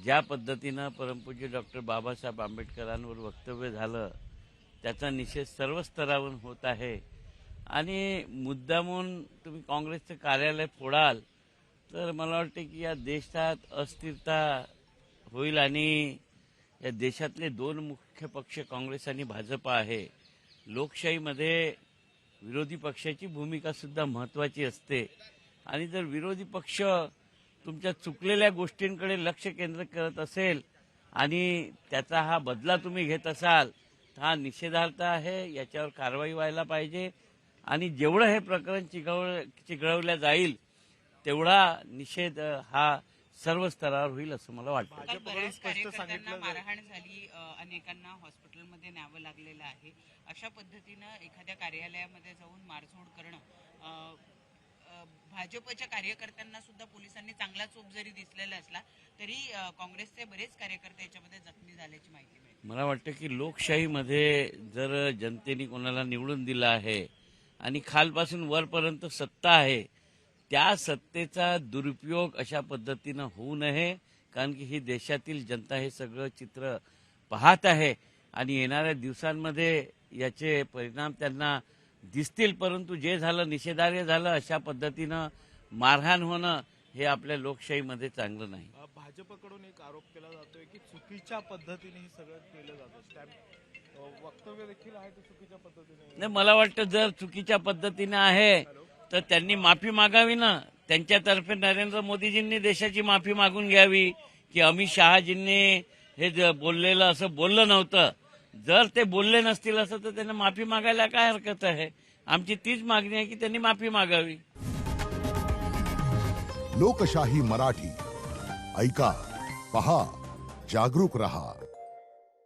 ज्या पद्धतीनं परमपूज्य डॉक्टर बाबासाहेब आंबेडकरांवर वक्तव्य झालं त्याचा निषेध सर्व स्तरावरून होत आहे आणि मुद्दामून तुम्ही काँग्रेसचं कार्यालय फोडाल तर मला वाटतं की या देशात अस्थिरता होईल आणि या देशातले दोन मुख्य पक्ष काँग्रेस आणि भाजप आहे. लोकशाहीमध्ये विरोधी पक्षाची भूमिका सुद्धा महत्त्वाची असते आणि जर विरोधी पक्ष तुमच्या चुकलेल्या गोष्टींकडे लक्ष केंद्रित करत असेल आणि त्याचा हा बदला तुम्ही घेत असाल तर हा निषेधार्थ आहे. याच्यावर कारवाई व्हायला पाहिजे आणि जेवढं हे प्रकरण चिघळवलं जाईल तेवढा निषेध हा सर्व स्तरावर होईल असं मला वाटतं. बऱ्याच कार्यकर्त्यांना मारहाण झाली, अनेकांना हॉस्पिटलमध्ये न्यावं लागलेलं आहे. अशा पद्धतीनं एखाद्या कार्यालयामध्ये जाऊन मारझोड करणं भाजपच्या कार्यकर्त्यांना सुद्धा पोलिसांनी चांगला चोप जरी दिसलेला असला तरी काँग्रेसचे बरेच कार्यकर्ते याच्यामध्ये जखमी झाल्याची माहिती मिळते. मला वाटतं की लोकशाहीमध्ये जर जनतेने कोणाला निवडून दिलं आहे आणि खालपासून वरपर्यंत सत्ता आहे त्या सत्तेचा दुरुपयोग अशा पद्धतीनं होऊ नये कारण की ही देशातील जनता हे सगळं चित्र पाहत आहे आणि येणाऱ्या दिवसांमध्ये याचे परिणाम त्यांना दिसतील. परंतु जे झालं निषेधार्ह झालं अशा पद्धतीनं मारहाण होणं हे आपल्या लोकशाहीमध्ये चांगलं नाही. भाजपकडून एक आरोप केला जातोय की चुकीच्या पद्धतीने हे सगळं केलं जातं. वक्तव्य देखील आहे ते चुकीच्या पद्धतीने. नाही मला वाटतं जर चुकीच्या पद्धतीने आहे तर त्यांनी माफी मागावी ना. त्यांच्यातर्फे नरेंद्र मोदीजींनी देशाची माफी मागून घ्यावी की अमित शहाजींनी हे बोललेलं असं बोललं नव्हतं. जर ते बोलले नसतील असं तर त्यांना माफी मागायला काय हरकत आहे. आमची तीच मागणी आहे की त्यांनी माफी मागावी. लोकशाही मराठी ऐका, पहा, जागरूक रहा.